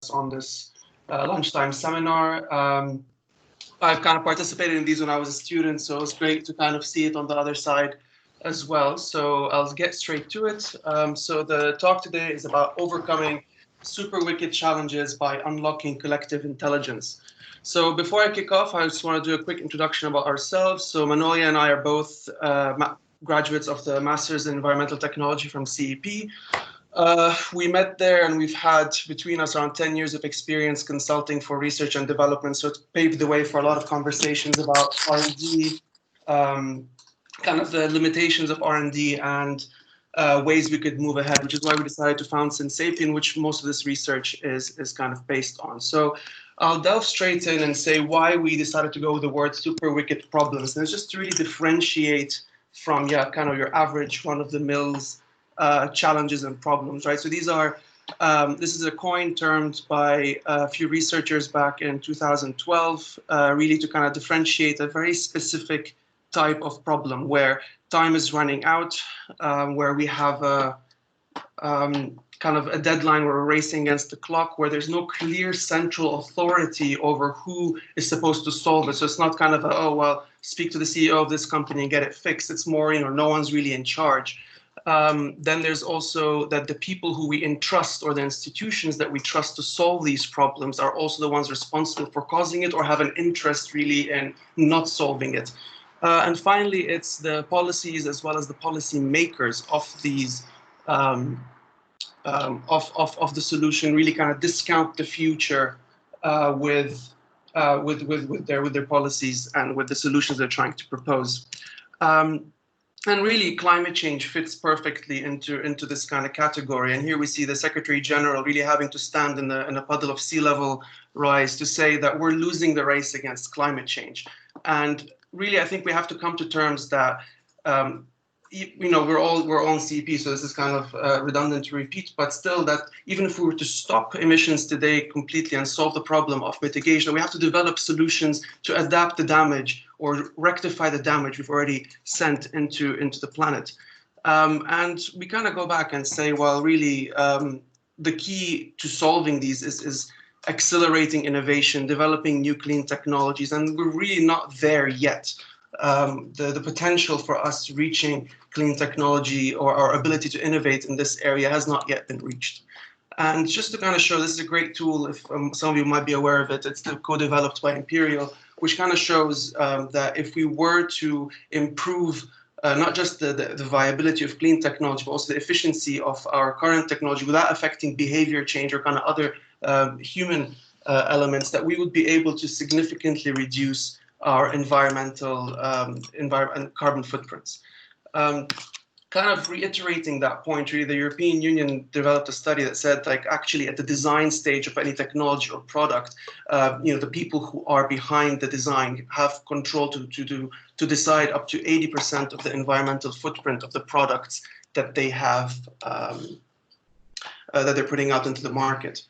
on this lunchtime seminar. I've kind of participated in these when I was a student, so it's great to kind of see it on the other side as well. So I'll get straight to it. So the talk today is about overcoming super wicked challenges by unlocking collective intelligence. So before I kick off, I just want to do a quick introduction about ourselves. So Manolia and I are both graduates of the Masters in Environmental Technology from CEP. We met there and we've had between us around 10 years of experience consulting for research and development. So it paved the way for a lot of conversations about R&D, kind of the limitations of R&D and ways we could move ahead, which is why we decided to found Sapien, which most of this research is kind of based on. So I'll delve straight in and say why we decided to go with the word super wicked problems. And it's just to really differentiate from, kind of your average run-of-the-mills challenges and problems, right? So these are, this is a coin termed by a few researchers back in 2012, really to kind of differentiate a very specific type of problem where time is running out, where we have a kind of a deadline where we're racing against the clock, where there's no clear central authority over who is supposed to solve it. So it's not kind of a, oh, well, speak to the CEO of this company and get it fixed. It's more, no one's really in charge. Then there's also that the people who we entrust or the institutions that we trust to solve these problems are also the ones responsible for causing it or have an interest really in not solving it. And finally, it's the policies as well as the policy makers of these of the solution really kind of discount the future with their policies and with the solutions they're trying to propose. And really, climate change fits perfectly into this kind of category. And here we see the Secretary General really having to stand in a puddle of sea level rise to say that we're losing the race against climate change. And really, I think we have to come to terms that we're all on CEP, so this is kind of redundant to repeat, but still that even if we were to stop emissions today completely and solve the problem of mitigation, we have to develop solutions to adapt the damage or rectify the damage we've already sent into the planet. And we kind of go back and say, well, really, the key to solving these is accelerating innovation, developing new clean technologies, and we're really not there yet. The potential for us reaching clean technology or our ability to innovate in this area has not yet been reached. And just to kind of show, this is a great tool, if some of you might be aware of it, it's co-developed by Imperial, which kind of shows that if we were to improve not just the viability of clean technology, but also the efficiency of our current technology without affecting behavior change or kind of other human elements, that we would be able to significantly reduce our environmental and carbon footprints. Kind of reiterating that point, really, the European Union developed a study that said, like, actually at the design stage of any technology or product, the people who are behind the design have control to decide up to 80% of the environmental footprint of the products that they have that they're putting out into the market.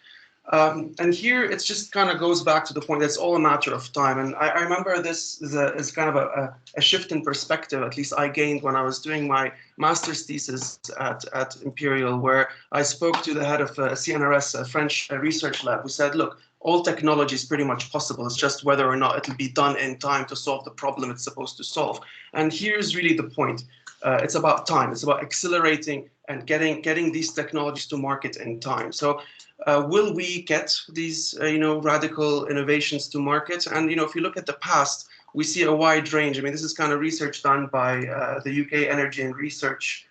And here it's just kind of goes back to the point that it's all a matter of time. And I remember this is kind of a shift in perspective, at least I gained when I was doing my master's thesis at Imperial, where I spoke to the head of CNRS, a French research lab, who said, look, all technology is pretty much possible. It's just whether or not it'll be done in time to solve the problem it's supposed to solve. And here's really the point. It's about time. It's about accelerating and getting these technologies to market in time. So will we get these, radical innovations to market? And, if you look at the past, we see a wide range. I mean, this is kind of research done by the UK Energy and Research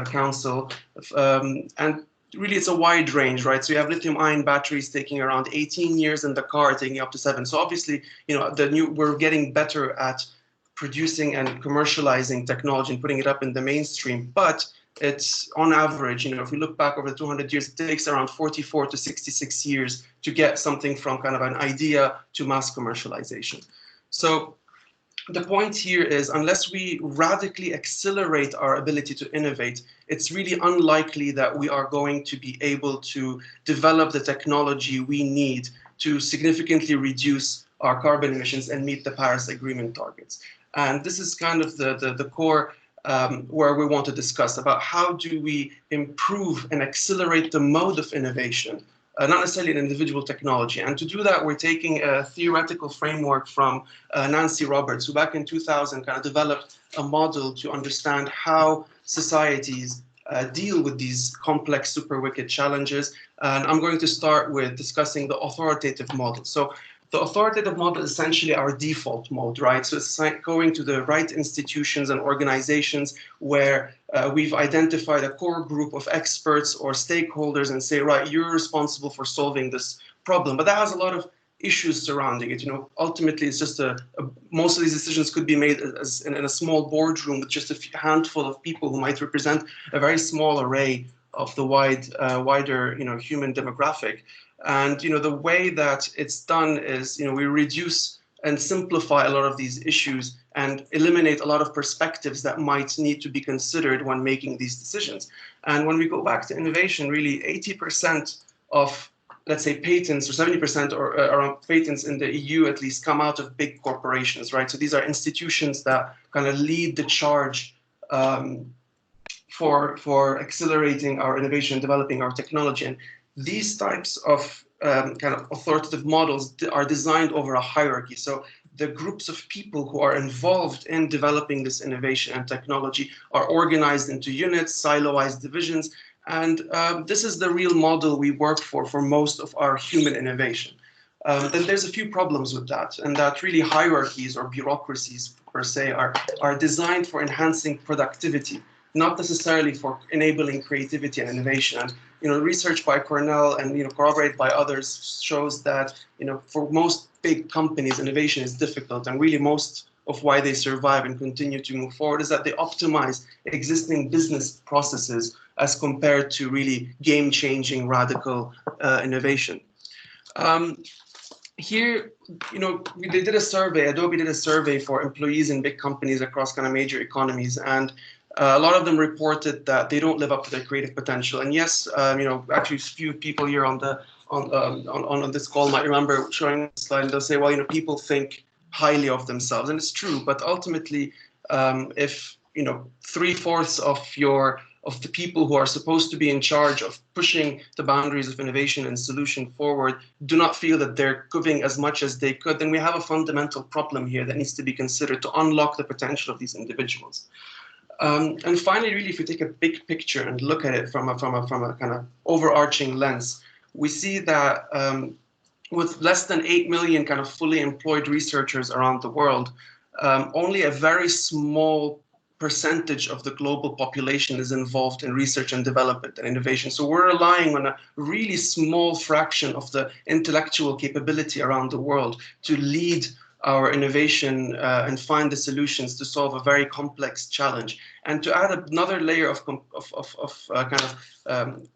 Council. And really, it's a wide range, right? So you have lithium-ion batteries taking around 18 years and the car taking up to 7. So obviously, we're getting better at producing and commercializing technology and putting it up in the mainstream. But it's on average, if we look back over the 200 years, it takes around 44 to 66 years to get something from kind of an idea to mass commercialization. So the point here is, unless we radically accelerate our ability to innovate, it's really unlikely that we are going to be able to develop the technology we need to significantly reduce our carbon emissions and meet the Paris Agreement targets. And this is kind of the core where we want to discuss about how do we improve and accelerate the mode of innovation not necessarily an individual technology. And to do that, we're taking a theoretical framework from Nancy Roberts, who back in 2000 kind of developed a model to understand how societies deal with these complex, super wicked challenges. And I'm going to start with discussing the authoritative model. So the authoritative model is essentially our default mode, right? So it's going to the right institutions and organizations where we've identified a core group of experts or stakeholders and say, right, you're responsible for solving this problem. But that has a lot of issues surrounding it. Ultimately, it's just most of these decisions could be made as in a small boardroom with just a handful of people who might represent a very small array of the wider human demographic. And the way that it's done is we reduce and simplify a lot of these issues and eliminate a lot of perspectives that might need to be considered when making these decisions. And when we go back to innovation, really 80% of, let's say, patents, or 70% or around patents in the EU at least, come out of big corporations, right? So these are institutions that kind of lead the charge for accelerating our innovation, developing our technology. And these types of kind of authoritative models are designed over a hierarchy. So the groups of people who are involved in developing this innovation and technology are organized into units, siloized divisions, and this is the real model we work for most of our human innovation. Then there's a few problems with that, and that really hierarchies or bureaucracies per se are designed for enhancing productivity, not necessarily for enabling creativity and innovation. And research by Cornell and corroborated by others shows that for most big companies, innovation is difficult, and really most of why they survive and continue to move forward is that they optimize existing business processes as compared to really game-changing radical innovation. Here, they did a survey. Adobe did a survey for employees in big companies across kind of major economies, and a lot of them reported that they don't live up to their creative potential. And yes, actually, a few people here on this call might remember showing this slide, and they'll say, well, people think highly of themselves, and it's true. But ultimately, if 3/4 of the people who are supposed to be in charge of pushing the boundaries of innovation and solution forward do not feel that they're giving as much as they could, then we have a fundamental problem here that needs to be considered to unlock the potential of these individuals. And finally, really, if we take a big picture and look at it from a kind of overarching lens, we see that with less than 8 million kind of fully employed researchers around the world, only a very small percentage of the global population is involved in research and development and innovation. So we're relying on a really small fraction of the intellectual capability around the world to lead our innovation and find the solutions to solve a very complex challenge. And to add another layer of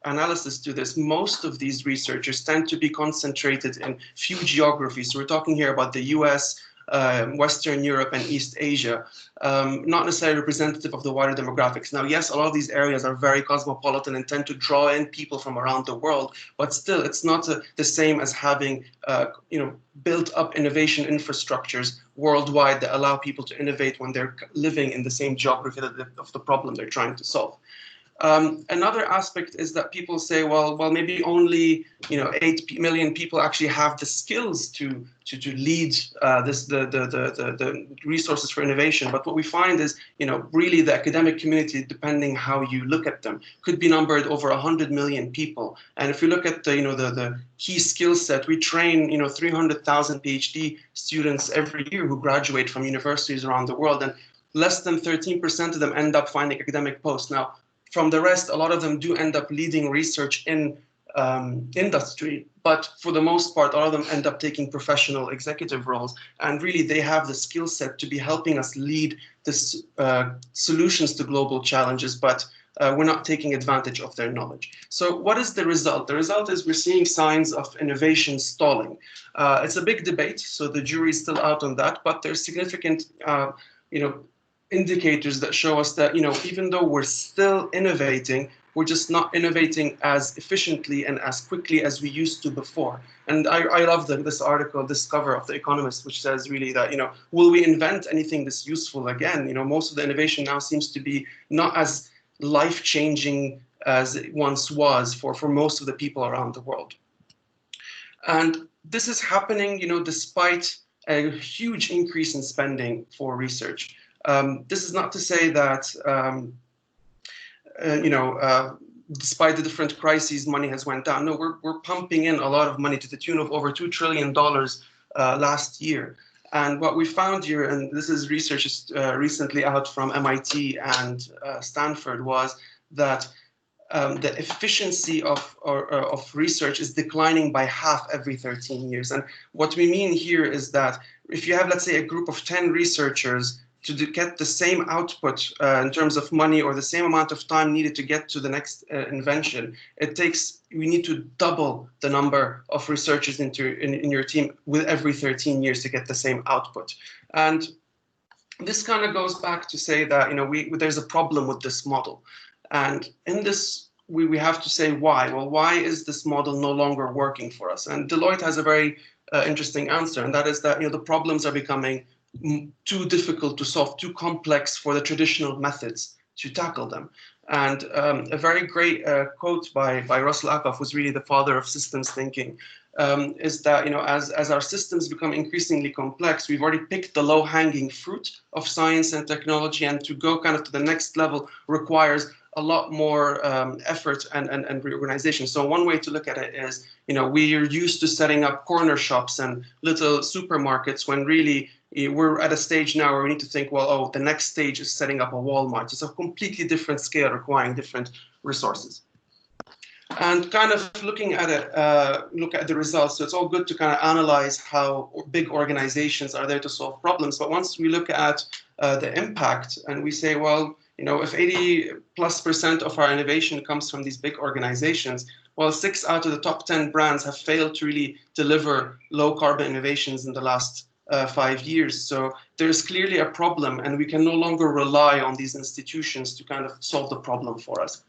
analysis to this, most of these researchers tend to be concentrated in few geographies. So we're talking here about the US, Western Europe, and East Asia, not necessarily representative of the wider demographics. Now, yes, a lot of these areas are very cosmopolitan and tend to draw in people from around the world, but still, it's not the same as having built up innovation infrastructures worldwide that allow people to innovate when they're living in the same geography of the problem they're trying to solve. Another aspect is that people say, well, maybe only 8 million people actually have the skills to lead the resources for innovation. But what we find is, really the academic community, depending how you look at them, could be numbered over 100 million people. And if we look at the key skill set, we train 300,000 PhD students every year who graduate from universities around the world, and less than 13% of them end up finding academic posts. Now, from the rest, a lot of them do end up leading research in industry, but for the most part, all of them end up taking professional executive roles. And really, they have the skill set to be helping us lead this solutions to global challenges, but we're not taking advantage of their knowledge. So what is the result? The result is we're seeing signs of innovation stalling. It's a big debate, so the jury is still out on that, but there's significant indicators that show us that, even though we're still innovating, we're just not innovating as efficiently and as quickly as we used to before. And I love this article, this cover of The Economist, which says really that, will we invent anything this useful again? Most of the innovation now seems to be not as life-changing as it once was for most of the people around the world. And this is happening, despite a huge increase in spending for research. This is not to say that, despite the different crises, money has went down. No, we're pumping in a lot of money to the tune of over $2 trillion last year. And what we found here, and this is research recently out from MIT and Stanford, was that the efficiency of research is declining by half every 13 years. And what we mean here is that if you have, let's say, a group of 10 researchers to get the same output in terms of money or the same amount of time needed to get to the next invention, we need to double the number of researchers in your team with every 13 years to get the same output. And this kind of goes back to say that, there's a problem with this model. And in this, we have to say why. Well, why is this model no longer working for us? And Deloitte has a very interesting answer, and that is that the problems are becoming too difficult to solve, too complex for the traditional methods to tackle them. And a very great quote by Russell Ackoff, who's really the father of systems thinking, is that as our systems become increasingly complex, we've already picked the low-hanging fruit of science and technology, and to go kind of to the next level requires a lot more effort and reorganization. So one way to look at it is, we are used to setting up corner shops and little supermarkets when really we're at a stage now where we need to think, well, the next stage is setting up a Walmart. It's a completely different scale requiring different resources. And kind of looking at it, look at the results. So it's all good to kind of analyze how big organizations are there to solve problems. But once we look at the impact and we say, well, if 80+% of our innovation comes from these big organizations, well, 6 out of the top 10 brands have failed to really deliver low carbon innovations in the last 5 years. So there's clearly a problem, and we can no longer rely on these institutions to kind of solve the problem for us.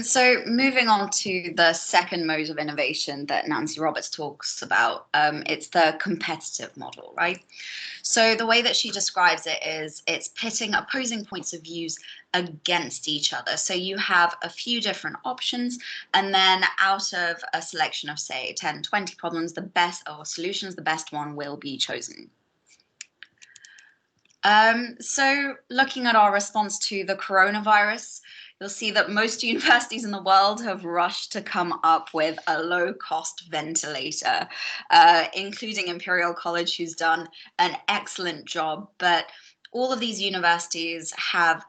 So moving on to the second mode of innovation that Nancy Roberts talks about, it's the competitive model, right? So the way that she describes it is it's pitting opposing points of views against each other. So you have a few different options, and then out of a selection of, say, 10, 20 problems, the best or solutions, the best one will be chosen. So looking at our response to the coronavirus, you'll see that most universities in the world have rushed to come up with a low-cost ventilator, including Imperial College, who's done an excellent job. But all of these universities have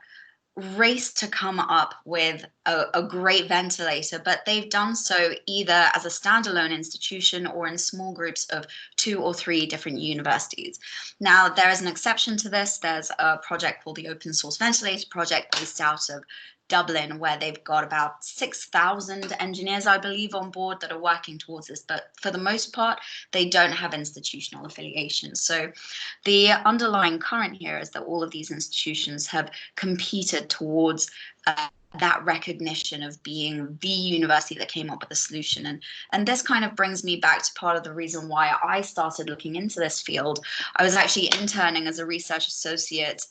raced to come up with a great ventilator, but they've done so either as a standalone institution or in small groups of 2 or 3 different universities. Now, there is an exception to this. There's a project called the Open Source Ventilator Project based out of Dublin, where they've got about 6,000 engineers, I believe, on board that are working towards this. But for the most part, they don't have institutional affiliation. So the underlying current here is that all of these institutions have competed towards that recognition of being the university that came up with a solution. And this kind of brings me back to part of the reason why I started looking into this field. I was actually interning as a research associate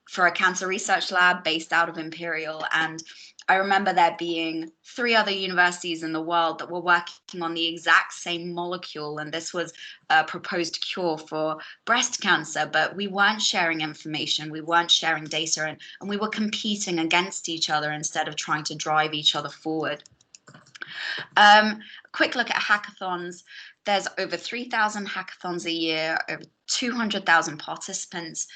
for a cancer research lab based out of Imperial. And I remember there being 3 other universities in the world that were working on the exact same molecule. And this was a proposed cure for breast cancer, but we weren't sharing information, we weren't sharing data, and we were competing against each other instead of trying to drive each other forward. Quick look at hackathons. There's over 3,000 hackathons a year, over 200,000 participants,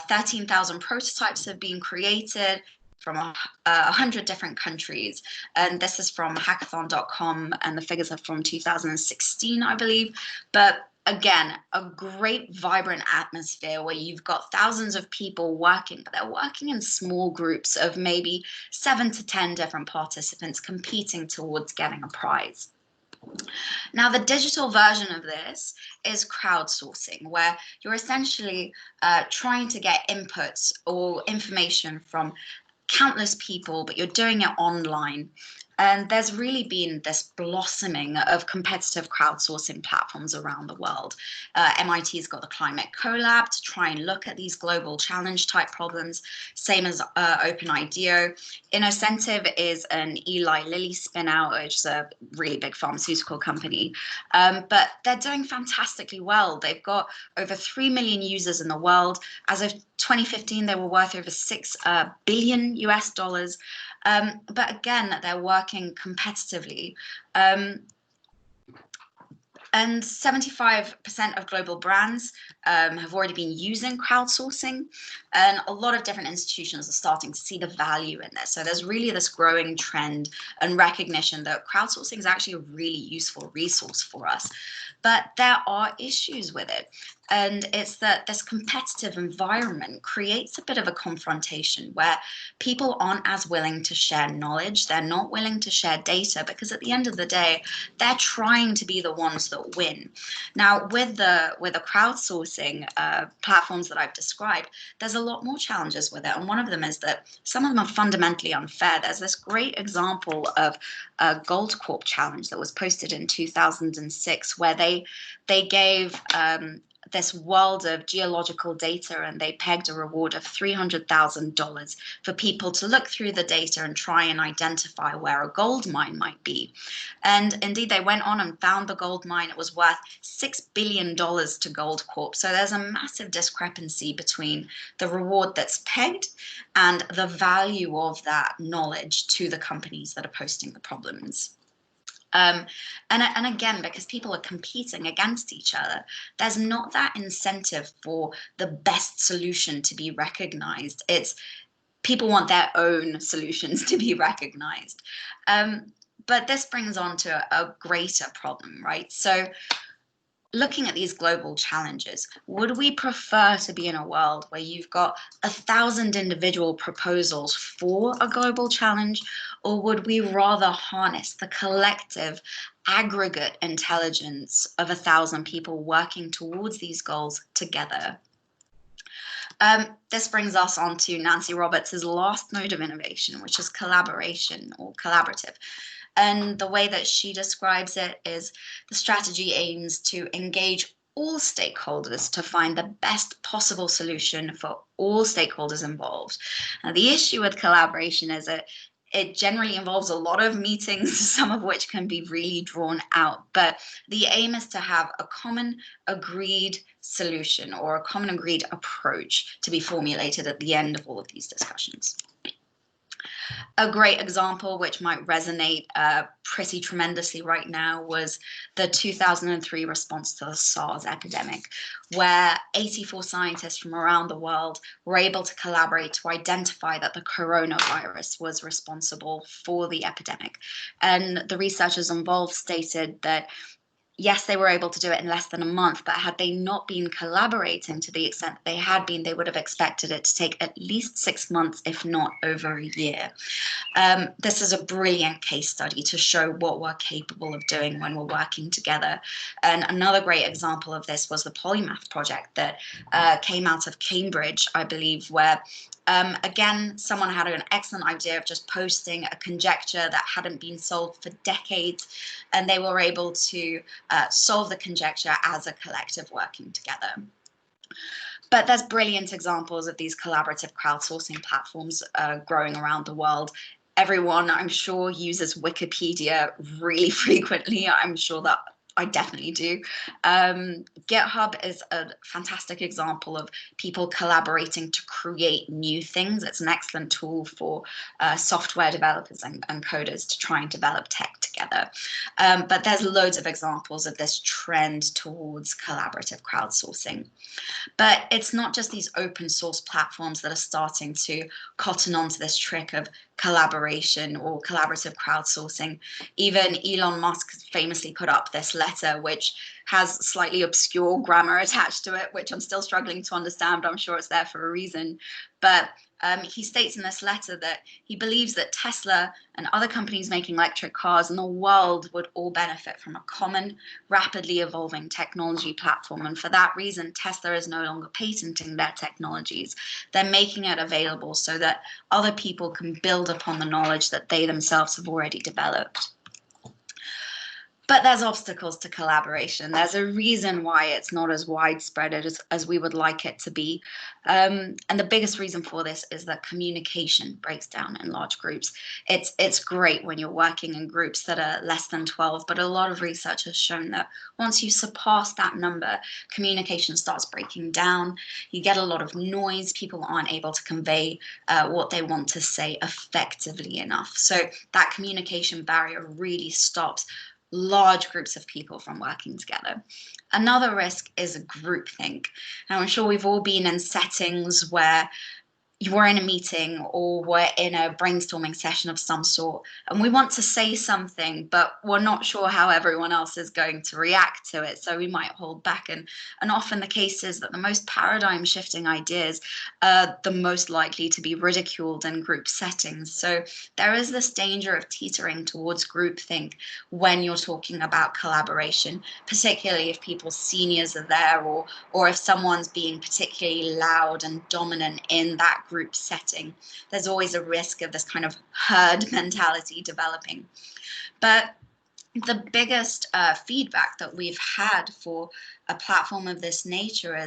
13,000 prototypes have been created from 100 different countries. And this is from hackathon.com, and the figures are from 2016, I believe. But again, a great vibrant atmosphere where you've got thousands of people working, but they're working in small groups of maybe 7 to 10 different participants competing towards getting a prize. Now, the digital version of this is crowdsourcing, where you're essentially trying to get inputs or information from countless people, but you're doing it online. And there's really been this blossoming of competitive crowdsourcing platforms around the world. MIT's got the Climate Collab to try and look at these global challenge type problems, same as OpenIDEO. Innocentive is an Eli Lilly spin out, which is a really big pharmaceutical company. But they're doing fantastically well. They've got over 3 million users in the world. As of 2015, they were worth over $6 billion US. But again, they're working competitively. And 75% of global brands have already been using crowdsourcing, and a lot of different institutions are starting to see the value in this. So there's really this growing trend and recognition that crowdsourcing is actually a really useful resource for us. But there are issues with it. And it's that this competitive environment creates a bit of a confrontation where people aren't as willing to share knowledge. They're not willing to share data because at the end of the day, they're trying to be the ones that win. Now, with the crowdsourcing platforms that I've described, there's a lot more challenges with it. And one of them is that some of them are fundamentally unfair. There's this great example of a Gold Corp challenge that was posted in 2006 where they gave this world of geological data, and they pegged a reward of $300,000 for people to look through the data and try and identify where a gold mine might be. And indeed, they went on and found the gold mine. It was worth $6 billion to Gold Corp. So there's a massive discrepancy between the reward that's pegged and the value of that knowledge to the companies that are posting the problems. And again, because people are competing against each other, there's not that incentive for the best solution to be recognized. It's people want their own solutions to be recognized. But this brings on to a greater problem, right? So looking at these global challenges, would we prefer to be in a world where you've got 1,000 individual proposals for a global challenge, or would we rather harness the collective aggregate intelligence of 1,000 people working towards these goals together? This brings us on to Nancy Roberts' last mode of innovation, which is collaboration or collaborative. And the way that she describes it is the strategy aims to engage all stakeholders to find the best possible solution for all stakeholders involved. Now, the issue with collaboration is that it generally involves a lot of meetings, some of which can be really drawn out. But the aim is to have a common agreed solution or a common agreed approach to be formulated at the end of all of these discussions. A great example, which might resonate pretty tremendously right now, was the 2003 response to the SARS epidemic, where 84 scientists from around the world were able to collaborate to identify that the coronavirus was responsible for the epidemic. And the researchers involved stated that yes, they were able to do it in less than a month, but had they not been collaborating to the extent that they had been, they would have expected it to take at least 6 months, if not over a year. This is a brilliant case study to show what we're capable of doing when we're working together. And another great example of this was the Polymath project that came out of Cambridge, I believe, where again, someone had an excellent idea of just posting a conjecture that hadn't been solved for decades, and they were able to solve the conjecture as a collective working together. But there's brilliant examples of these collaborative crowdsourcing platforms growing around the world. Everyone, I'm sure, uses Wikipedia really frequently. I'm sure that I definitely do. GitHub is a fantastic example of people collaborating to create new things. It's an excellent tool for software developers and coders to try and develop tech together. But there's loads of examples of this trend towards collaborative crowdsourcing. But it's not just these open source platforms that are starting to cotton onto this trick of collaboration or collaborative crowdsourcing. Even Elon Musk famously put up this letter, which has slightly obscure grammar attached to it, which I'm still struggling to understand, but I'm sure it's there for a reason. But He states in this letter that he believes that Tesla and other companies making electric cars in the world would all benefit from a common, rapidly evolving technology platform. And for that reason, Tesla is no longer patenting their technologies. They're making it available so that other people can build upon the knowledge that they themselves have already developed. But there's obstacles to collaboration. There's a reason why it's not as widespread as we would like it to be. And the biggest reason for this is that communication breaks down in large groups. It's great when you're working in groups that are less than 12, but a lot of research has shown that once you surpass that number, communication starts breaking down. You get a lot of noise. People aren't able to convey what they want to say effectively enough. So that communication barrier really stops large groups of people from working together. Another risk is groupthink. Now, I'm sure we've all been in settings where we're in a meeting or we're in a brainstorming session of some sort, and we want to say something, but we're not sure how everyone else is going to react to it. So we might hold back. And often the case is that the most paradigm shifting ideas are the most likely to be ridiculed in group settings. So there is this danger of teetering towards groupthink when you're talking about collaboration, particularly if people's seniors are there, or if someone's being particularly loud and dominant in that group setting. There's always a risk of this kind of herd mentality developing. But the biggest feedback that we've had for a platform of this nature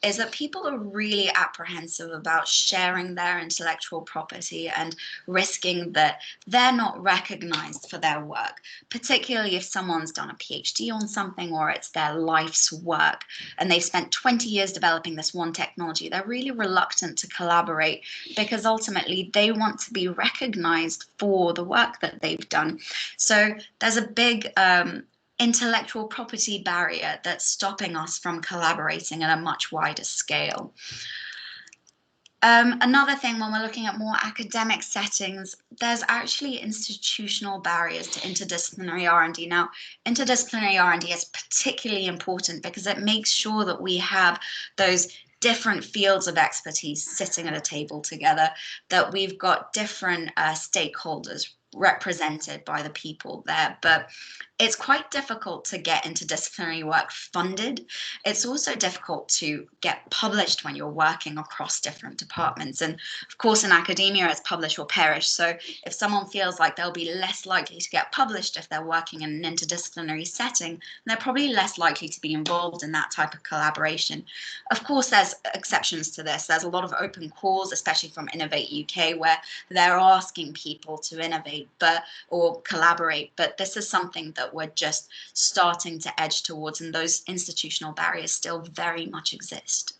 is that people are really apprehensive about sharing their intellectual property and risking that they're not recognized for their work, particularly if someone's done a PhD on something or it's their life's work and they've spent 20 years developing this one technology. They're really reluctant to collaborate because ultimately they want to be recognized for the work that they've done. So there's a big intellectual property barrier that's stopping us from collaborating at a much wider scale. Another thing, when we're looking at more academic settings, there's actually institutional barriers to interdisciplinary R&D. Now, interdisciplinary R&D is particularly important because it makes sure that we have those different fields of expertise sitting at a table together, that we've got different stakeholders represented by the people there. But it's quite difficult to get interdisciplinary work funded. It's also difficult to get published when you're working across different departments. And of course, in academia, it's publish or perish. So if someone feels like they'll be less likely to get published if they're working in an interdisciplinary setting, they're probably less likely to be involved in that type of collaboration. Of course, there's exceptions to this. There's a lot of open calls, especially from Innovate UK, where they're asking people to innovate or collaborate. But this is something that we're just starting to edge towards, and those institutional barriers still very much exist.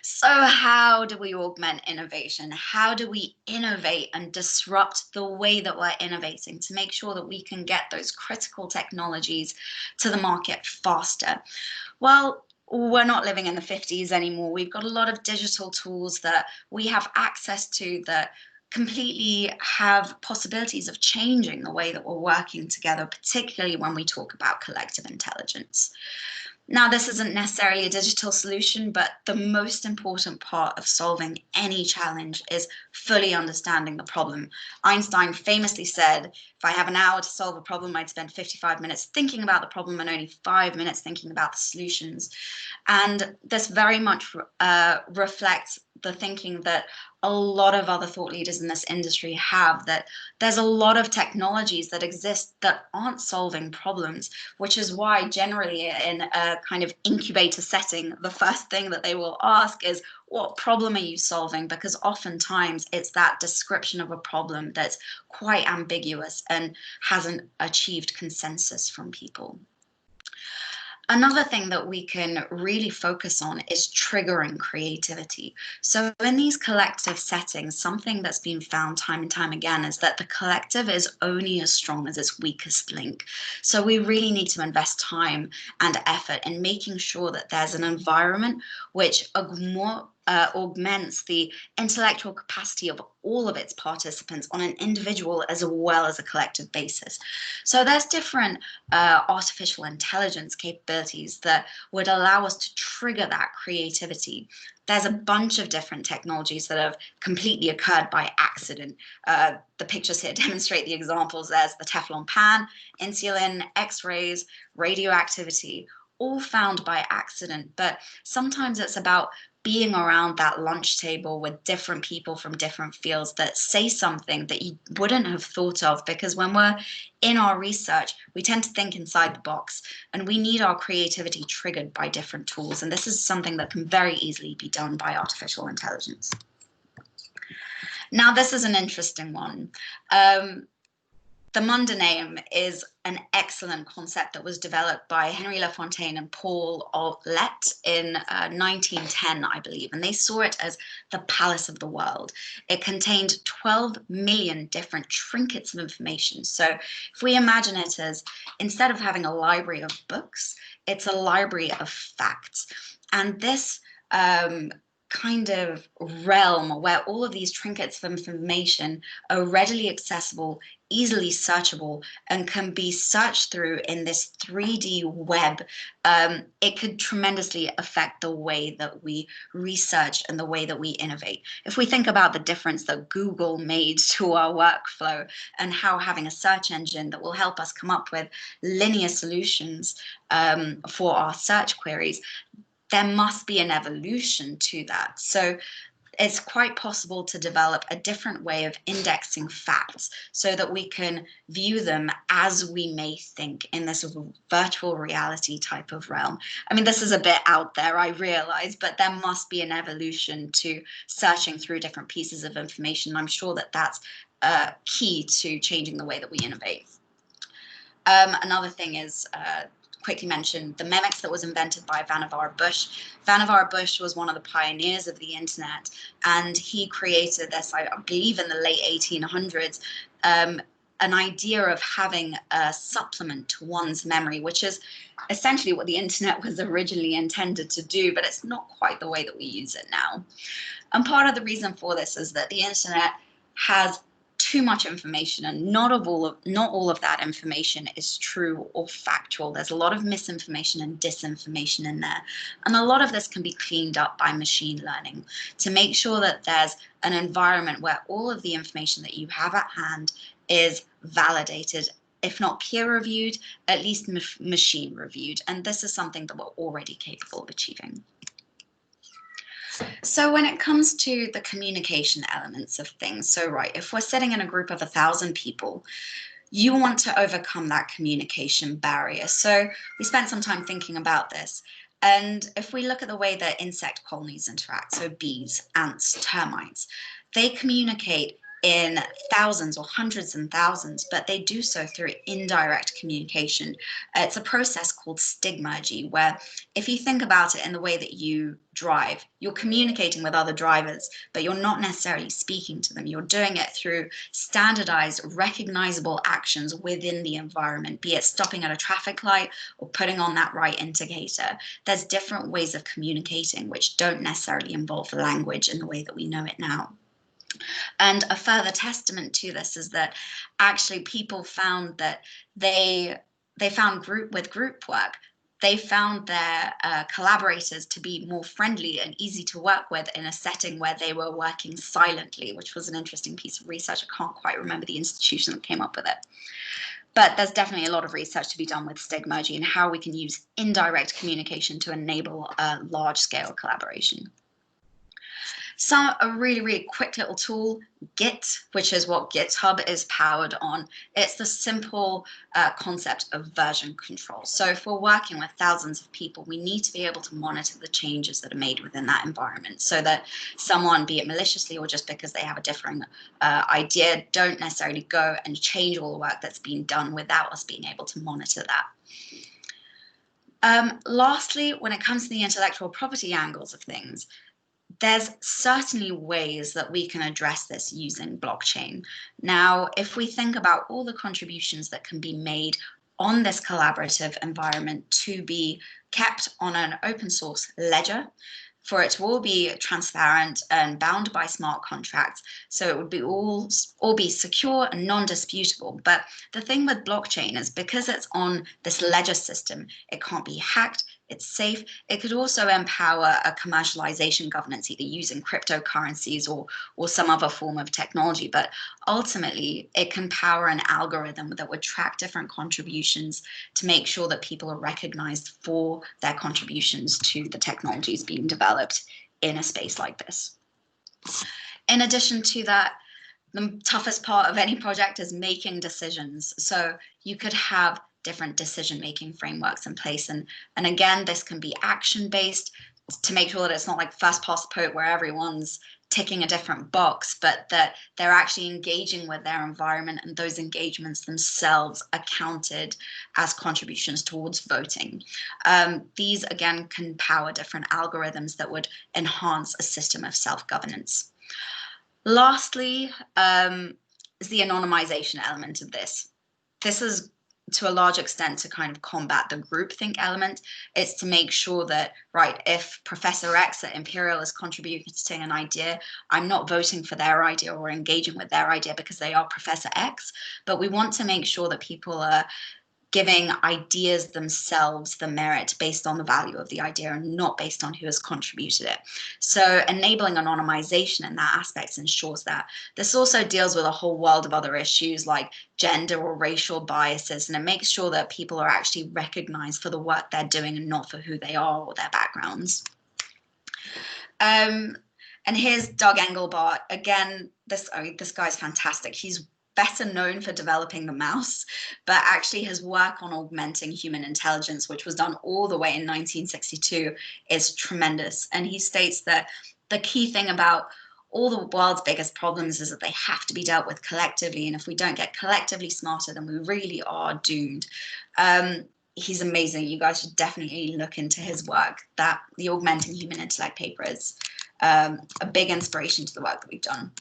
So how do we augment innovation? How do we innovate and disrupt the way that we're innovating to make sure that we can get those critical technologies to the market faster? Well, we're not living in the 50s anymore. We've got a lot of digital tools that we have access to that completely have possibilities of changing the way that we're working together, particularly when we talk about collective intelligence. Now, this isn't necessarily a digital solution, but the most important part of solving any challenge is fully understanding the problem. Einstein famously said, if I have an hour to solve a problem, I'd spend 55 minutes thinking about the problem and only 5 minutes thinking about the solutions. And this very much reflects the thinking that a lot of other thought leaders in this industry have, that there's a lot of technologies that exist that aren't solving problems, which is why generally in a kind of incubator setting, the first thing that they will ask is, what problem are you solving? Because oftentimes it's that description of a problem that's quite ambiguous and hasn't achieved consensus from people. Another thing that we can really focus on is triggering creativity. So in these collective settings, something that's been found time and time again is that the collective is only as strong as its weakest link. So we really need to invest time and effort in making sure that there's an environment which augments the intellectual capacity of all of its participants on an individual as well as a collective basis. So there's different artificial intelligence capabilities that would allow us to trigger that creativity. There's a bunch of different technologies that have completely occurred by accident. The pictures here demonstrate the examples. There's the Teflon pan, insulin, X-rays, radioactivity, all found by accident. But sometimes it's about being around that lunch table with different people from different fields that say something that you wouldn't have thought of, because when we're in our research, we tend to think inside the box, and we need our creativity triggered by different tools. And this is something that can very easily be done by artificial intelligence. Now, this is an interesting one. The Mundane is an excellent concept that was developed by Henry Lafontaine and Paul Aulet in 1910, I believe, and they saw it as the palace of the world. It contained 12 million different trinkets of information. So if we imagine it as, instead of having a library of books, it's a library of facts. And this kind of realm where all of these trinkets of information are readily accessible, easily searchable, and can be searched through in this 3D web, it could tremendously affect the way that we research and the way that we innovate. If we think about the difference that Google made to our workflow, and how having a search engine that will help us come up with linear solutions for our search queries, there must be an evolution to that. So it's quite possible to develop a different way of indexing facts so that we can view them as we may think in this virtual reality type of realm. I mean, this is a bit out there, I realize, but there must be an evolution to searching through different pieces of information. I'm sure that that's key to changing the way that we innovate. Another thing is, quickly mention the Memex that was invented by Vannevar Bush. Vannevar Bush was one of the pioneers of the internet, and he created this, I believe in the late 1800s, an idea of having a supplement to one's memory, which is essentially what the internet was originally intended to do, but it's not quite the way that we use it now. And part of the reason for this is that the internet has too much information, and not all of that information is true or factual. There's a lot of misinformation and disinformation in there, and a lot of this can be cleaned up by machine learning to make sure that there's an environment where all of the information that you have at hand is validated, if not peer reviewed, at least machine reviewed. And this is something that we're already capable of achieving. So when it comes to the communication elements of things, so right, if we're sitting in a group of 1,000 people, you want to overcome that communication barrier. So we spent some time thinking about this. And if we look at the way that insect colonies interact, so bees, ants, termites, they communicate in thousands or hundreds and thousands, but they do so through indirect communication. It's a process called stigmergy, where if you think about it in the way that you drive, you're communicating with other drivers, but you're not necessarily speaking to them. You're doing it through standardized, recognizable actions within the environment, be it stopping at a traffic light or putting on that right indicator. There's different ways of communicating which don't necessarily involve language in the way that we know it now. And a further testament to this is that actually people found that they found group work, they found their collaborators to be more friendly and easy to work with in a setting where they were working silently, which was an interesting piece of research. I can't quite remember the institution that came up with it. But there's definitely a lot of research to be done with stigmergy and how we can use indirect communication to enable large-scale collaboration. So a really, really quick little tool, Git, which is what GitHub is powered on. It's the simple concept of version control. So if we're working with thousands of people, we need to be able to monitor the changes that are made within that environment so that someone, be it maliciously or just because they have a differing idea, don't necessarily go and change all the work that's been done without us being able to monitor that. Lastly, when it comes to the intellectual property angles of things, there's certainly ways that we can address this using blockchain. Now, if we think about all the contributions that can be made on this collaborative environment to be kept on an open source ledger, for it to all be transparent and bound by smart contracts, so it would be all be secure and non-disputable. But the thing with blockchain is, because it's on this ledger system, it can't be hacked, it's safe. It could also empower a commercialization governance, either using cryptocurrencies or some other form of technology. But ultimately, it can power an algorithm that would track different contributions to make sure that people are recognized for their contributions to the technologies being developed in a space like this. In addition to that, the toughest part of any project is making decisions. So you could have different decision-making frameworks in place. And again, this can be action-based to make sure that it's not like first past the post where everyone's ticking a different box, but that they're actually engaging with their environment, and those engagements themselves are counted as contributions towards voting. These, again, can power different algorithms that would enhance a system of self-governance. Lastly, is the anonymization element of this. This is, to a large extent, to kind of combat the groupthink element. It's to make sure that, right, if Professor X at Imperial is contributing an idea, I'm not voting for their idea or engaging with their idea because they are Professor X, but we want to make sure that people are giving ideas themselves the merit based on the value of the idea and not based on who has contributed it. So enabling anonymization in that aspect ensures that. This also deals with a whole world of other issues like gender or racial biases, and it makes sure that people are actually recognized for the work they're doing and not for who they are or their backgrounds. And here's Doug Engelbart. Again, this guy's fantastic. He's better known for developing the mouse, but actually his work on augmenting human intelligence, which was done all the way in 1962, is tremendous. And he states that the key thing about all the world's biggest problems is that they have to be dealt with collectively. And if we don't get collectively smarter, then we really are doomed. He's amazing. You guys should definitely look into his work. That the Augmenting Human Intellect paper is a big inspiration to the work that we've done.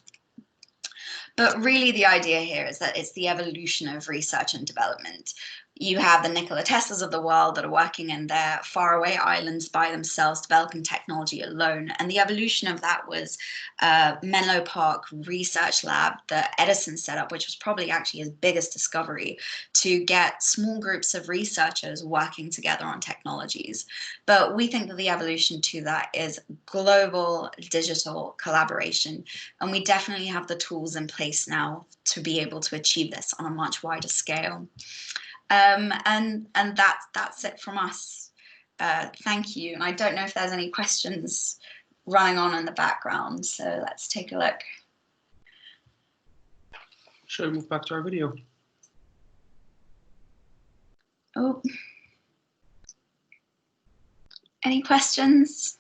But really the idea here is that it's the evolution of research and development. You have the Nikola Teslas of the world that are working in their faraway islands by themselves, developing technology alone. And the evolution of that was Menlo Park Research Lab that Edison set up, which was probably actually his biggest discovery, to get small groups of researchers working together on technologies. But we think that the evolution to that is global digital collaboration. And we definitely have the tools in place now to be able to achieve this on a much wider scale. And that's it from us. Thank you. And I don't know if there's any questions running on in the background, so let's take a look. Should we move back to our video? Oh, any questions?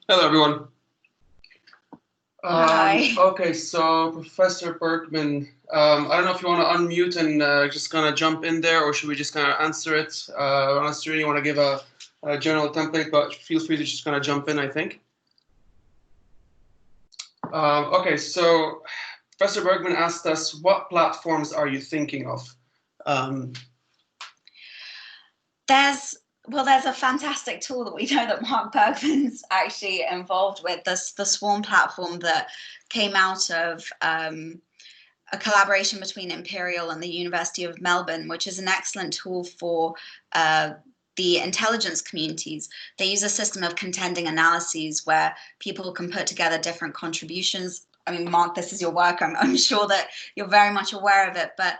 Hello, everyone. Hi. Okay, so Professor Bergman, I don't know if you want to unmute and just kind of jump in there, or should we just kind of answer it? Unless you really want to give a general template, but feel free to just kind of jump in, I think. Okay, so Professor Bergman asked us, what platforms are you thinking of? There's a fantastic tool that we know that Mark Bergman's actually involved with, the Swarm platform that came out of a collaboration between Imperial and the University of Melbourne, which is an excellent tool for the intelligence communities. They use a system of contending analyses where people can put together different contributions. I mean, Mark, this is your work. I'm sure that you're very much aware of it, but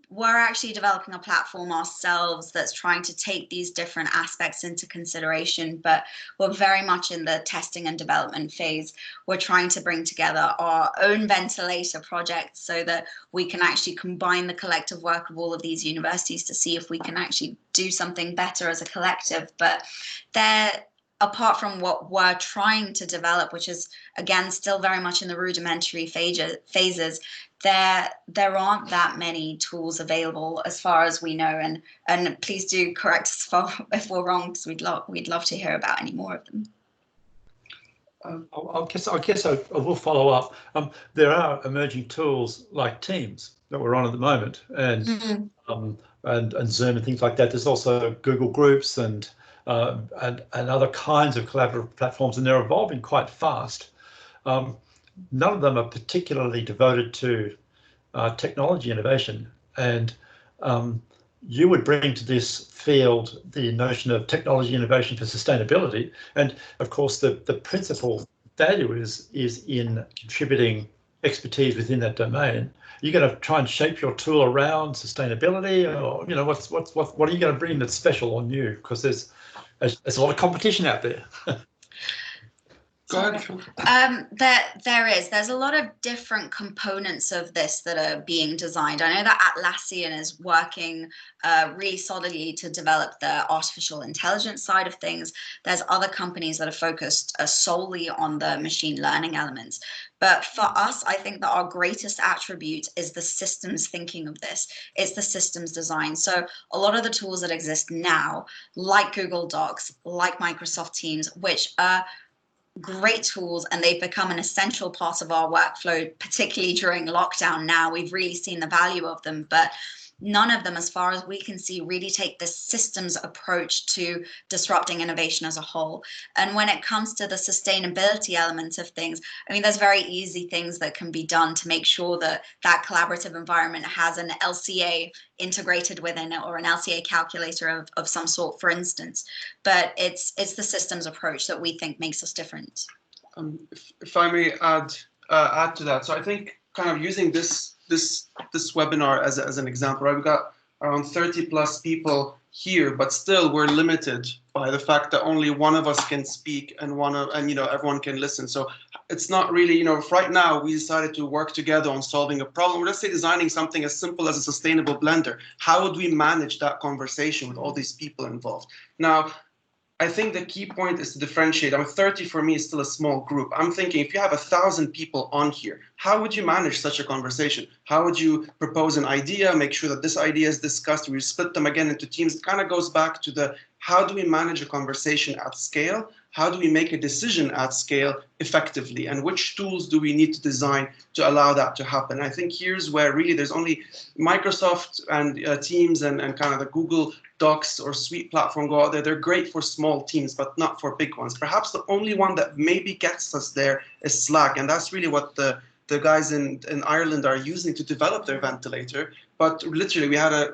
we're actually developing a platform ourselves that's trying to take these different aspects into consideration, but we're very much in the testing and development phase. We're trying to bring together our own ventilator project so that we can actually combine the collective work of all of these universities to see if we can actually do something better as a collective. But apart from what we're trying to develop, which is, again, still very much in the rudimentary phases, there aren't that many tools available as far as we know. And please do correct us if we're wrong, because we'd love to hear about any more of them. I guess I will follow up. There are emerging tools like Teams that we're on at the moment, and and Zoom and things like that. There's also Google Groups and other kinds of collaborative platforms, and they're evolving quite fast. None of them are particularly devoted to technology innovation, and you would bring to this field the notion of technology innovation for sustainability. And of course, the principal value is in contributing expertise within that domain. You're going to try and shape your tool around sustainability, or what are you going to bring that's special on you? Because there's a lot of competition out there. Go ahead. There's a lot of different components of this that are being designed. I know that Atlassian is working really solidly to develop the artificial intelligence side of things. There's other companies that are focused solely on the machine learning elements. But for us, I think that our greatest attribute is the systems thinking of this. It's the systems design. So a lot of the tools that exist now, like Google Docs, like Microsoft Teams, which are great tools, and they've become an essential part of our workflow, particularly during lockdown. Now we've really seen the value of them, but none of them, as far as we can see, really take this systems approach to disrupting innovation as a whole. And when it comes to the sustainability element of things, I mean, there's very easy things that can be done to make sure that that collaborative environment has an LCA integrated within it, or an LCA calculator of some sort, for instance. But it's the systems approach that we think makes us different. If I may add to that, so I think kind of using this webinar as an example, right? We've got around 30 plus people here, but still we're limited by the fact that only one of us can speak and everyone can listen. So it's not really, if right now we decided to work together on solving a problem, let's say designing something as simple as a sustainable blender, how would we manage that conversation with all these people involved? Now, I think the key point is to differentiate. 30 for me is still a small group. I'm thinking if you have 1,000 people on here, how would you manage such a conversation? How would you propose an idea, make sure that this idea is discussed, we split them again into teams? It kind of goes back to how do we manage a conversation at scale? How do we make a decision at scale effectively? And which tools do we need to design to allow that to happen? I think here's where really there's only Microsoft and Teams and kind of the Google Docs or Suite platform go out there. They're great for small teams, but not for big ones. Perhaps the only one that maybe gets us there is Slack. And that's really what the guys in Ireland are using to develop their ventilator. But literally, we had a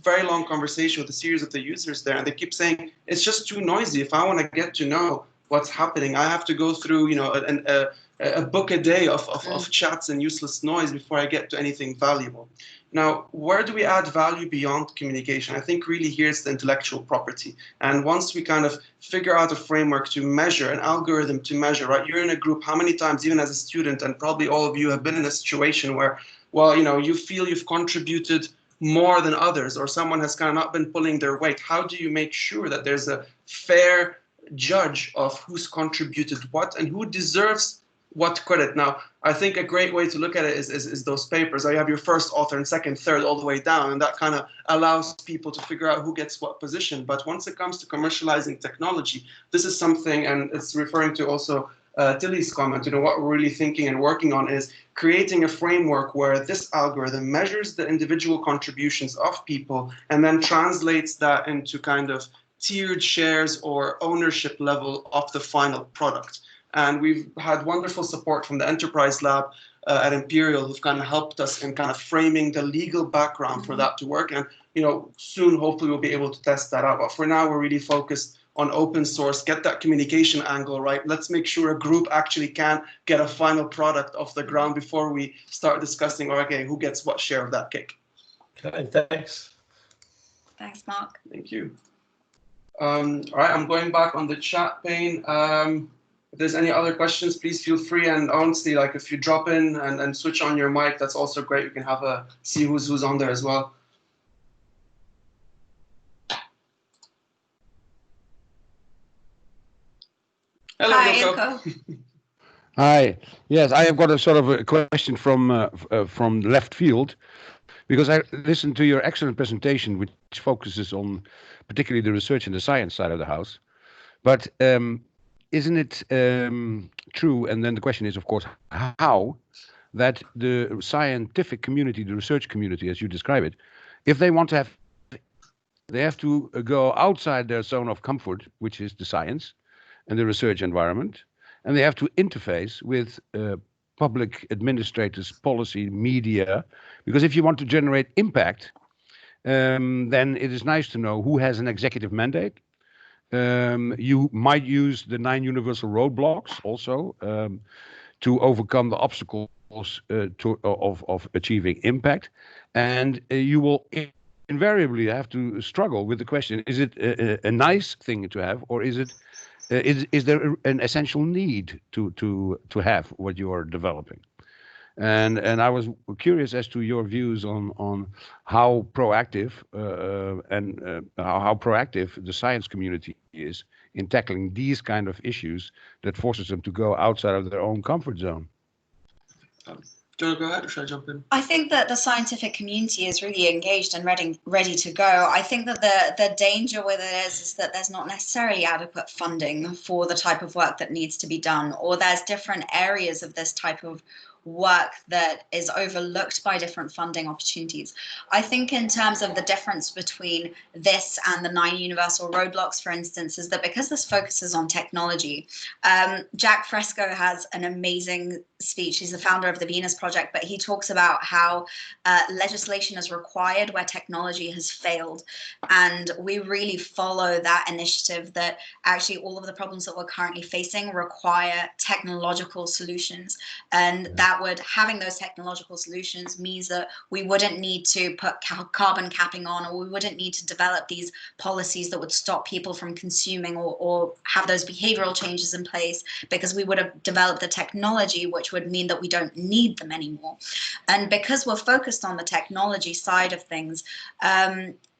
very long conversation with a series of the users there, and they keep saying, it's just too noisy. If I want to get to know what's happening, I have to go through, a book a day of chats and useless noise before I get to anything valuable. Now, where do we add value beyond communication? I think really here's the intellectual property. And once we kind of figure out a framework to measure, an algorithm to measure, right? You're in a group, how many times, even as a student, and probably all of you have been in a situation where, well, you feel you've contributed more than others, or someone has kind of not been pulling their weight. How do you make sure that there's a fair judge of who's contributed what and who deserves what credit? Now, I think a great way to look at it is those papers. You have your first author and second, third, all the way down, and that kind of allows people to figure out who gets what position. But once it comes to commercializing technology, this is something, and it's referring to also Tilly's comment, what we're really thinking and working on is creating a framework where this algorithm measures the individual contributions of people and then translates that into kind of tiered shares or ownership level of the final product. And we've had wonderful support from the Enterprise Lab at Imperial, who've kind of helped us in kind of framing the legal background for that to work. And soon, hopefully, we'll be able to test that out. But for now, we're really focused on open source, get that communication angle right. Let's make sure a group actually can get a final product off the ground before we start discussing, okay, who gets what share of that cake. Okay, thanks. Thanks, Mark. Thank you. All right, I'm going back on the chat pane. If there's any other questions, please feel free. And honestly, like if you drop in and switch on your mic, that's also great. We can have see who's on there as well. Hello, Hi, Ilko. Hi. Yes, I have got a sort of a question from left field, because I listened to your excellent presentation, which focuses on particularly the research and the science side of the house. But isn't it true? And then the question is, of course, how that the scientific community, the research community, as you describe it, if they want to have, they have to go outside their zone of comfort, which is the science and the research environment, and they have to interface with public administrators, policy, media, because if you want to generate impact, then it is nice to know who has an executive mandate. You might use the 9 universal roadblocks also to overcome the obstacles of achieving impact, and you will invariably have to struggle with the question: is it a nice thing to have, or is it is there an essential need to have what you are developing? And I was curious as to your views on how proactive how proactive the science community is in tackling these kind of issues that forces them to go outside of their own comfort zone. Do you want to go ahead, or should I jump in? I think that the scientific community is really engaged and ready to go. I think that the danger with it is that there's not necessarily adequate funding for the type of work that needs to be done, or there's different areas of this type of work that is overlooked by different funding opportunities. I think in terms of the difference between this and the 9 universal roadblocks, for instance, is that because this focuses on technology, Jack Fresco has an amazing speech. He's the founder of the Venus Project, but he talks about how legislation is required where technology has failed. And we really follow that initiative that actually all of the problems that we're currently facing require technological solutions. And that having those technological solutions means that we wouldn't need to put carbon capping on, or we wouldn't need to develop these policies that would stop people from consuming, or have those behavioral changes in place, because we would have developed the technology, which would mean that we don't need them anymore. And because we're focused on the technology side of things,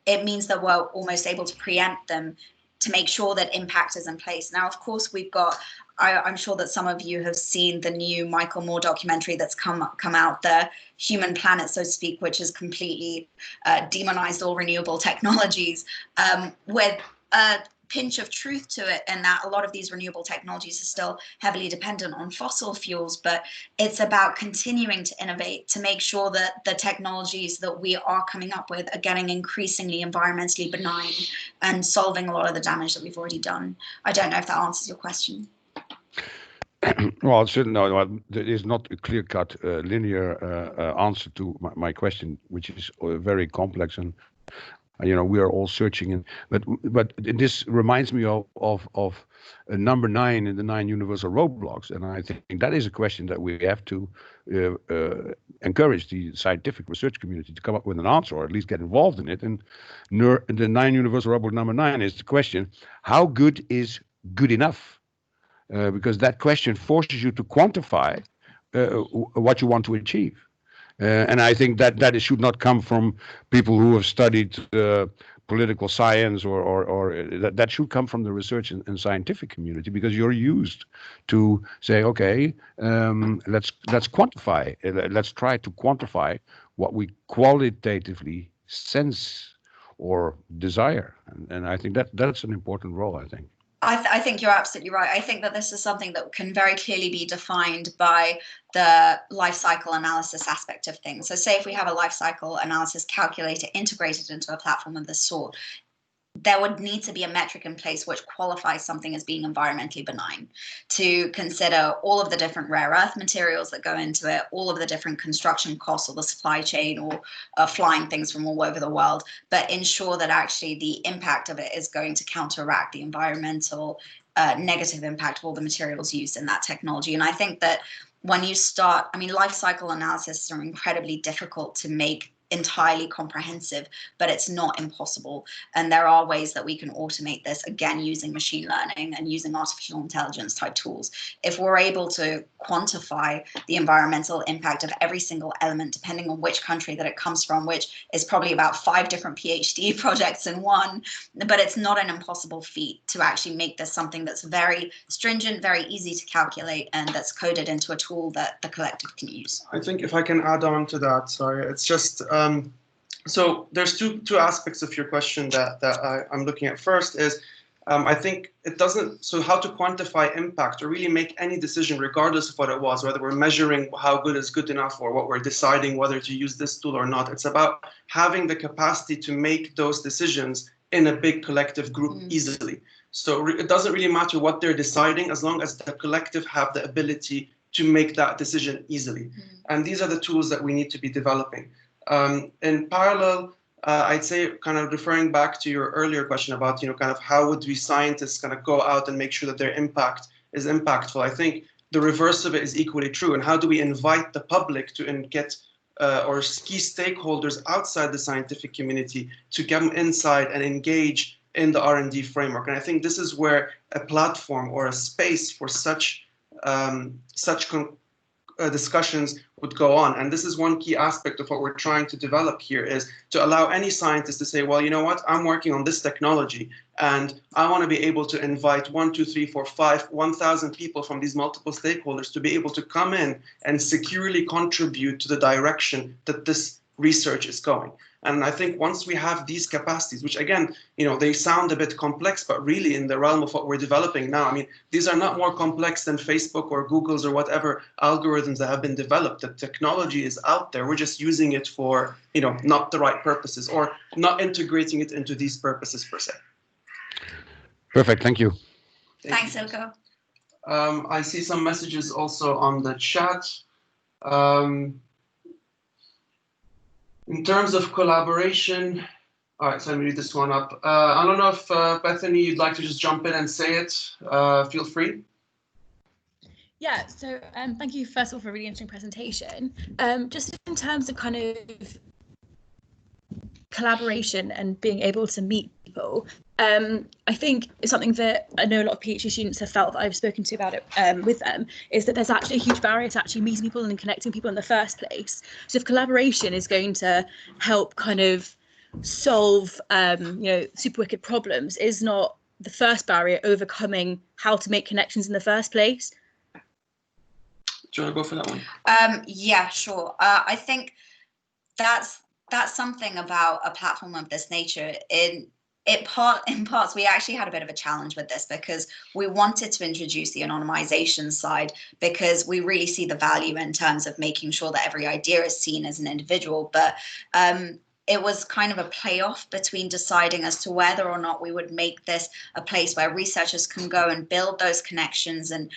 it means that we're almost able to preempt them to make sure that impact is in place. Now, of course, we've got, I'm sure that some of you have seen the new Michael Moore documentary that's come out, The Human Planet, so to speak, which has completely demonized all renewable technologies, with a pinch of truth to it, and that a lot of these renewable technologies are still heavily dependent on fossil fuels. But it's about continuing to innovate to make sure that the technologies that we are coming up with are getting increasingly environmentally benign and solving a lot of the damage that we've already done. I don't know if that answers your question. Well, certainly no, there is not a clear-cut, linear answer to my question, which is very complex, and we are all searching. But this reminds me of number 9 in the 9 universal roadblocks, and I think that is a question that we have to encourage the scientific research community to come up with an answer, or at least get involved in it. And the 9 universal roadblock number 9 is the question: how good is good enough? Because that question forces you to quantify what you want to achieve. And I think that it should not come from people who have studied political science, or that should come from the research and scientific community, because you're used to say, okay, let's quantify. Let's try to quantify what we qualitatively sense or desire. And I think that's an important role, I think. I think you're absolutely right. I think that this is something that can very clearly be defined by the life cycle analysis aspect of things. So say if we have a life cycle analysis calculator integrated into a platform of this sort, there would need to be a metric in place which qualifies something as being environmentally benign, to consider all of the different rare earth materials that go into it, all of the different construction costs, or the supply chain, or flying things from all over the world, but ensure that actually the impact of it is going to counteract the environmental negative impact of all the materials used in that technology. And I think that when you start, life cycle analysis are incredibly difficult to make entirely comprehensive, but it's not impossible. And there are ways that we can automate this, again, using machine learning and using artificial intelligence type tools. If we're able to quantify the environmental impact of every single element, depending on which country that it comes from, which is probably about 5 different PhD projects in one, but it's not an impossible feat to actually make this something that's very stringent, very easy to calculate, and that's coded into a tool that the collective can use. I think if I can add on to that, sorry, it's just, so there's two aspects of your question that I'm looking at. First is, I think it doesn't, so how to quantify impact or really make any decision regardless of what it was, whether we're measuring how good is good enough or what we're deciding whether to use this tool or not. It's about having the capacity to make those decisions in a big collective group easily. So it doesn't really matter what they're deciding as long as the collective have the ability to make that decision easily. And these are the tools that we need to be developing. In parallel, I'd say, kind of referring back to your earlier question about, kind of how would we scientists kind of go out and make sure that their impact is impactful. I think the reverse of it is equally true. And how do we invite the public to get or key stakeholders outside the scientific community to come inside and engage in the R&D framework? And I think this is where a platform or a space for such discussions would go on. And this is one key aspect of what we're trying to develop here, is to allow any scientist to say, well, you know what, I'm working on this technology and I want to be able to invite 1, 2, 3, 4, 5, 1,000 people from these multiple stakeholders to be able to come in and securely contribute to the direction that this research is going. And I think once we have these capacities, which again, they sound a bit complex, but really in the realm of what we're developing now, I mean, these are not more complex than Facebook or Google's or whatever algorithms that have been developed. The technology is out there. We're just using it for, not the right purposes or not integrating it into these purposes per se. Perfect. Thank you. Thanks, Ilko. I see some messages also on the chat. In terms of collaboration, all right, so let me read this one up. I don't know if Bethany, you'd like to just jump in and say it. Feel free. Yeah, so thank you first of all for a really interesting presentation. Just in terms of kind of collaboration and being able to meet people, I think it's something that I know a lot of PhD students have felt that I've spoken to about it with them, is that there's actually a huge barrier to actually meeting people and connecting people in the first place. So if collaboration is going to help kind of solve, super wicked problems, is not the first barrier overcoming how to make connections in the first place? Do you want to go for that one? Yeah, sure. I think that's something about a platform of this nature. In parts, we actually had a bit of a challenge with this because we wanted to introduce the anonymization side because we really see the value in terms of making sure that every idea is seen as an individual. But it was kind of a playoff between deciding as to whether or not we would make this a place where researchers can go and build those connections and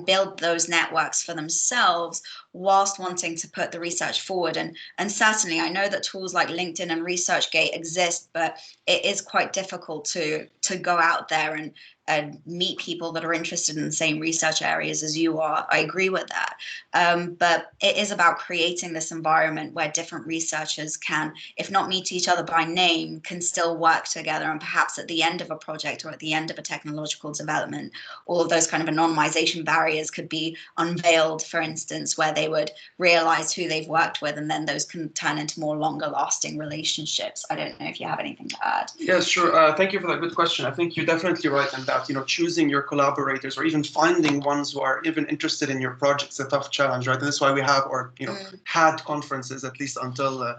build those networks for themselves whilst wanting to put the research forward. And certainly I know that tools like LinkedIn and ResearchGate exist, but it is quite difficult to go out there and meet people that are interested in the same research areas as you are. I agree with that. But it is about creating this environment where different researchers can, if not meet each other by name, can still work together. And perhaps at the end of a project or at the end of a technological development, all of those kind of anonymization barriers could be unveiled, for instance, where they would realize who they've worked with, and then those can turn into more longer lasting relationships. I don't know if you have anything to add. Yeah, sure. Thank you for that good question. I think you're definitely right in that, choosing your collaborators or even finding ones who are even interested in your project is a tough challenge, right? And that's why we have, had conferences, at least until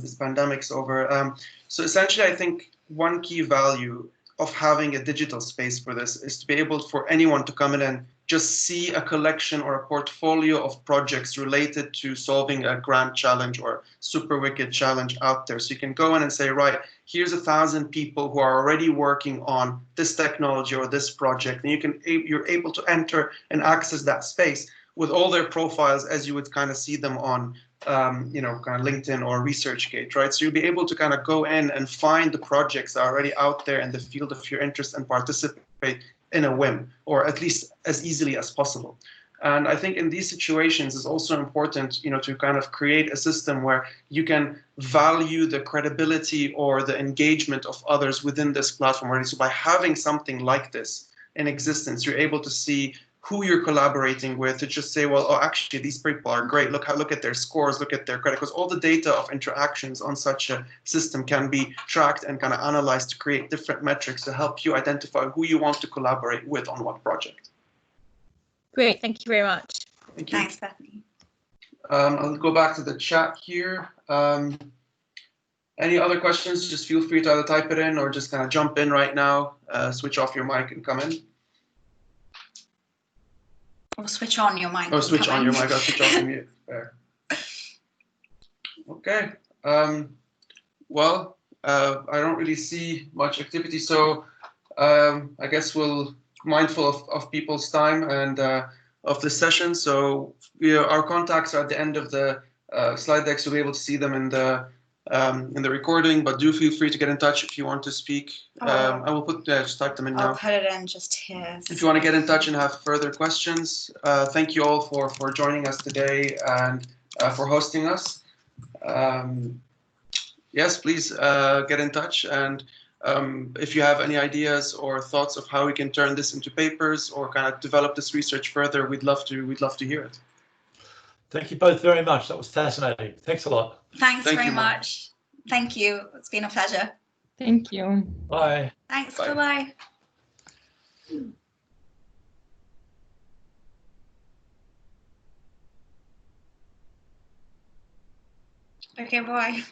this pandemic's over. So essentially, I think one key value of having a digital space for this is to be able for anyone to come in and just see a collection or a portfolio of projects related to solving a grand challenge or super wicked challenge out there. So you can go in and say, right, here's 1,000 people who are already working on this technology or this project, and you're able to enter and access that space with all their profiles as you would kind of see them on kind of LinkedIn or ResearchGate, right? So you'll be able to kind of go in and find the projects that are already out there in the field of your interest and participate in a whim, or at least as easily as possible. And I think in these situations it's also important, to kind of create a system where you can value the credibility or the engagement of others within this platform. Right? So by having something like this in existence, you're able to see who you're collaborating with, to just say, well, oh, actually, these people are great. Look at their scores, look at their credit, because all the data of interactions on such a system can be tracked and kind of analyzed to create different metrics to help you identify who you want to collaborate with on what project. Great, thank you very much. Thank you. Thanks, Bethany. I'll go back to the chat here. Any other questions? Just feel free to either type it in or just kind of jump in right now, switch off your mic and come in. Or switch on your mic. Or switch on your mic, I'll switch off your mute. There. Okay. Well, I don't really see much activity, so I guess we'll mindful of people's time and of this session. So our contacts are at the end of the slide deck, so you'll be able to see them in the recording. But do feel free to get in touch if you want to speak. I will put just type them in now. I'll put it in just here. If you want to get in touch and have further questions, thank you all for joining us today and for hosting us. Yes, please get in touch, and if you have any ideas or thoughts of how we can turn this into papers or kind of develop this research further, we'd love to hear it. Thank you both very much. That was fascinating. Thanks a lot. Thanks very much. Thank you. It's been a pleasure. Thank you. Bye. Thanks. Bye. Bye-bye. Okay, bye.